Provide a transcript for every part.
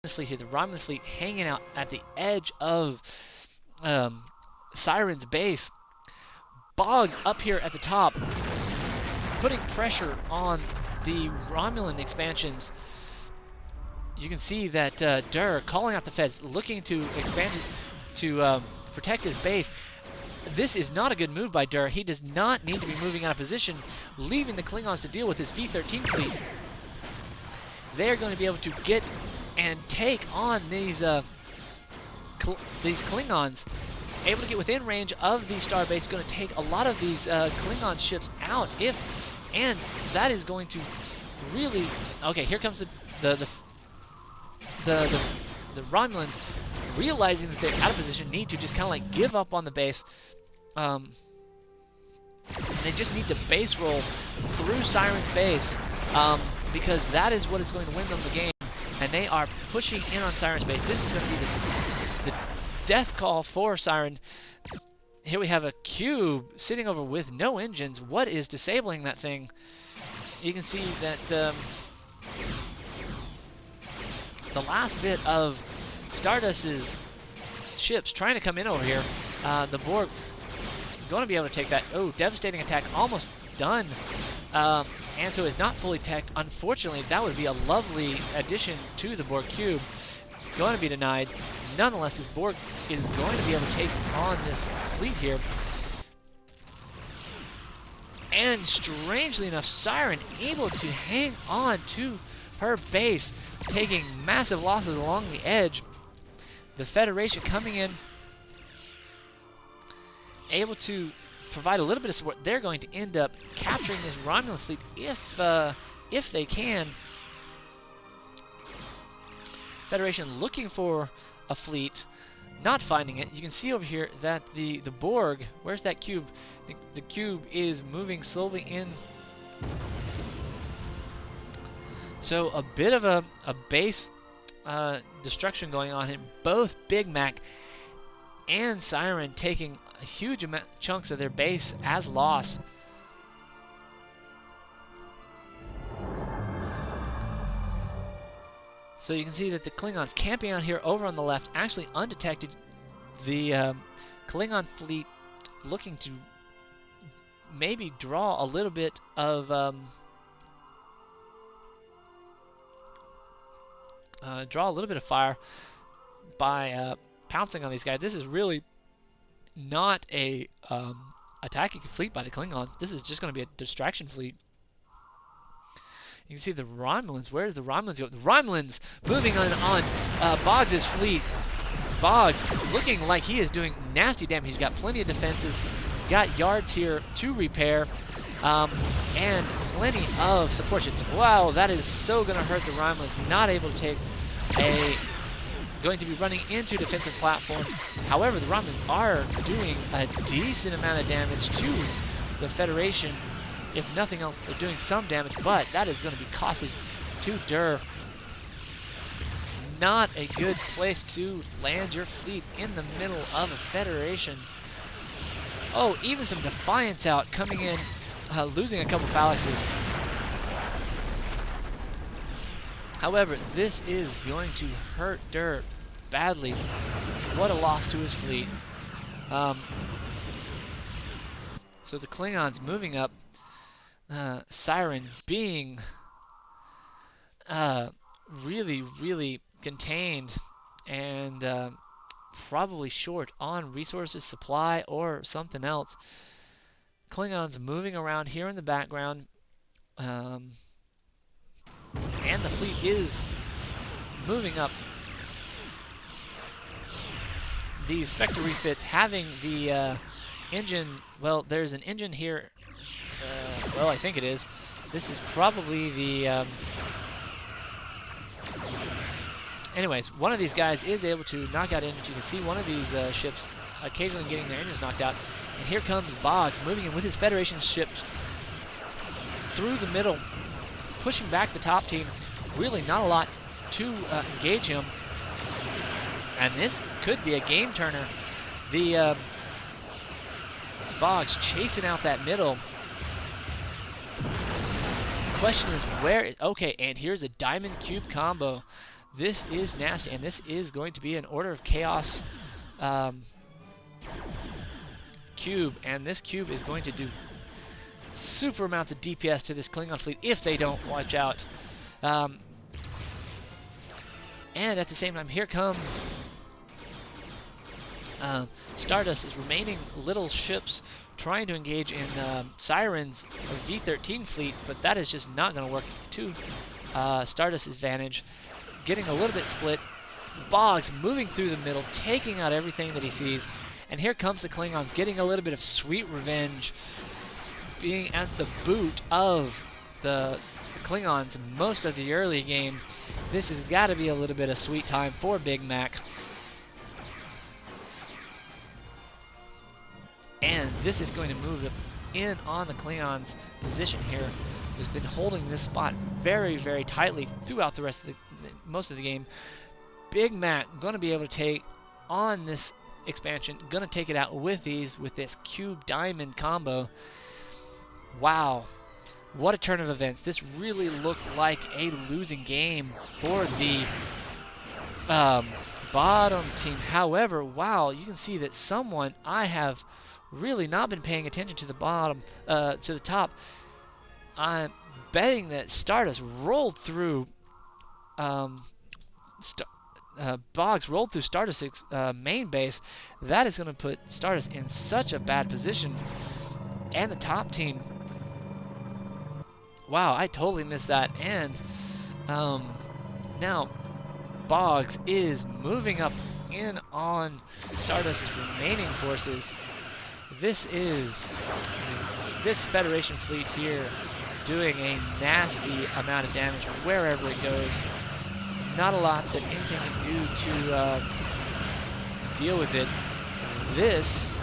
fleet here. The Romulan fleet hanging out at the edge of Siren's base. Boggz up here at the top, putting pressure on the Romulan expansions. You can see that Drrrr calling out the Feds, looking to expand to protect his base. This is not a good move by Drrrr. He does not need to be moving out of position, leaving the Klingons to deal with his V-13 fleet. They're going to be able to get and take on these Klingons. Able to get within range of the star base, going to take a lot of these Klingon ships out. And that is going to really. Okay, here comes the Romulans, realizing that they're out of position, need to just kind of like give up on the base. They just need to base roll through Siren's base, because that is what is going to win them the game. And they are pushing in on Siren's base. This is going to be the death call for Siren. Here we have a cube sitting over with no engines. What is disabling that thing? You can see that the last bit of Stardust's ships trying to come in over here. The Borg going to be able to take that. Oh, devastating attack, almost done. And so is not fully teched. Unfortunately, that would be a lovely addition to the Borg cube. Going to be denied. Nonetheless, this Borg is going to be able to take on this fleet here. And strangely enough, Siren able to hang on to her base, taking massive losses along the edge. The Federation coming in, able to provide a little bit of support. They're going to end up capturing this Romulan fleet if they can. Federation looking for a fleet, not finding it. You can see over here that the Borg, where's that cube? The cube is moving slowly in. So a bit of a base destruction going on in both Bigmac and Siren, taking a huge amount chunks of their base as loss. So you can see that the Klingons camping out here over on the left, actually undetected. The Klingon fleet looking to maybe draw a little bit of fire by pouncing on these guys. This is really not a attacking fleet by the Klingons. This is just going to be a distraction fleet. You can see the Romulans. Where's the Romulans go? The Romulans moving on Boggz' fleet. Boggz looking like he is doing nasty damage. He's got plenty of defenses, got yards here to repair, and plenty of support ships. Wow, that is so going to hurt the Romulans. Not able to take going to be running into defensive platforms. However, the Romulans are doing a decent amount of damage to the Federation. If nothing else, they're doing some damage, but that is going to be costly to Drrrr. Not a good place to land your fleet in the middle of a Federation. Oh, even some Defiance out, coming in, losing a couple phalanxes. However, this is going to hurt Drrrr badly. What a loss to his fleet. So the Klingons moving up. Siren being really, really contained and probably short on resources, supply, or something else. Klingons moving around here in the background, and the fleet is moving up. The Spectre refits having the engine. Well, there's an engine here. Well, I think it is. This is probably the... Anyways, one of these guys is able to knock out engines. You can see one of these ships occasionally getting their engines knocked out. And here comes Boggz moving in with his Federation ships through the middle, pushing back the top team. Really not a lot to engage him. And this could be a game turner. The Boggz chasing out that middle. Question is where is... Okay, and here's a diamond cube combo. This is nasty, and this is going to be an Order of Chaos cube, and this cube is going to do super amounts of DPS to this Klingon fleet if they don't watch out. And at the same time, here comes Stardust's remaining little ships trying to engage in Siren's V-13 fleet, but that is just not going to work to Stardust's advantage. Getting a little bit split. Boggz moving through the middle, taking out everything that he sees. And here comes the Klingons getting a little bit of sweet revenge, being at the boot of the Klingons most of the early game. This has got to be a little bit of sweet time for Bigmac. And this is going to move in on the Klingons' position here, who's been holding this spot very, very tightly throughout the rest of most of the game. Bigmac going to be able to take on this expansion, going to take it out with ease with this cube diamond combo. Wow, what a turn of events. This really looked like a losing game for the bottom team. However, wow, you can see that someone I have really not been paying attention to the bottom, to the top. I'm betting that Stardust rolled through Boggz rolled through Stardust's main base. That is going to put Stardust in such a bad position. And the top team, wow, I totally missed that. And now Boggz is moving up in on Stardust's remaining forces. This Federation fleet here doing a nasty amount of damage wherever it goes. Not a lot that anything can do to deal with it. This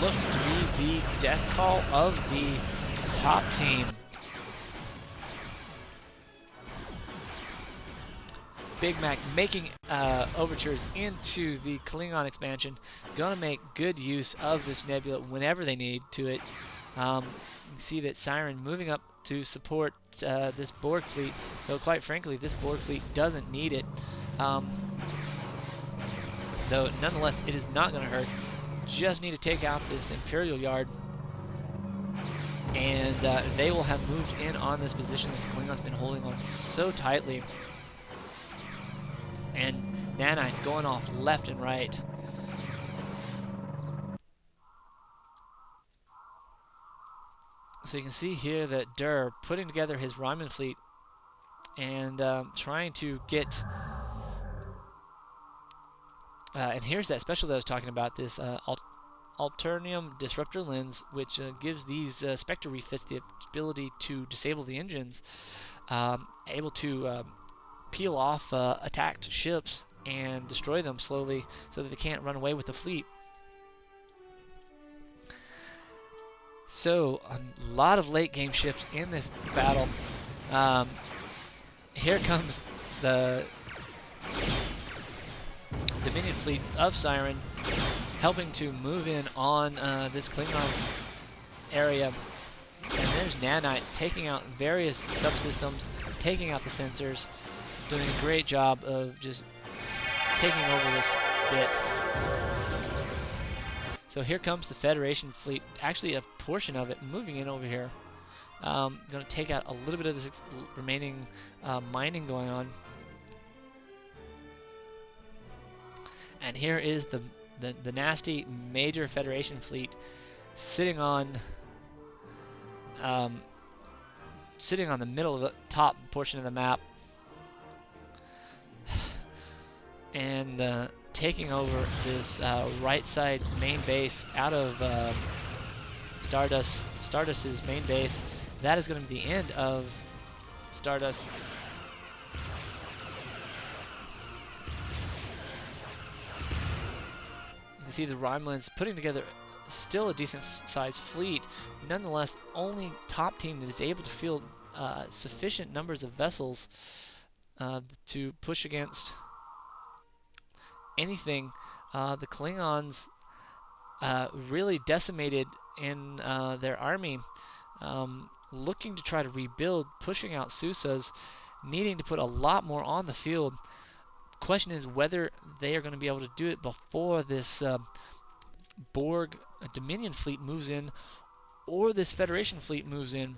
looks to be the death call of the top team. Bigmac making overtures into the Klingon expansion. Gonna make good use of this nebula whenever they need to it. You can see that Siren moving up to support this Borg fleet, though quite frankly this Borg fleet doesn't need it. Though nonetheless it is not going to hurt. Just need to take out this Imperial Yard, and they will have moved in on this position that the Klingons been holding on so tightly. And Nanites going off left and right. So you can see here that Drrrr putting together his Romulan fleet and trying to get... and here's that special that I was talking about, this Alternium Disruptor Lens, which gives these Spectre refits the ability to disable the engines, able to peel off attacked ships and destroy them slowly so that they can't run away with the fleet. So, a lot of late game ships in this battle. Here comes the Dominion fleet of Siren, helping to move in on this Klingon area. And there's Nanites taking out various subsystems, taking out the sensors, doing a great job of just taking over this bit. So here comes the Federation fleet, actually a portion of it moving in over here. Going to take out a little bit of this remaining mining going on. And here is the nasty major Federation fleet sitting on the middle of the top portion of the map, and taking over this right side main base out of Stardust's main base. That is going to be the end of Stardust. You can see the Romulans putting together still a decent sized fleet. Nonetheless, only top team that is able to field sufficient numbers of vessels to push against anything. The Klingons really decimated in their army, looking to try to rebuild, pushing out Susas, needing to put a lot more on the field. The question is whether they are going to be able to do it before this Borg Dominion fleet moves in, or this Federation fleet moves in.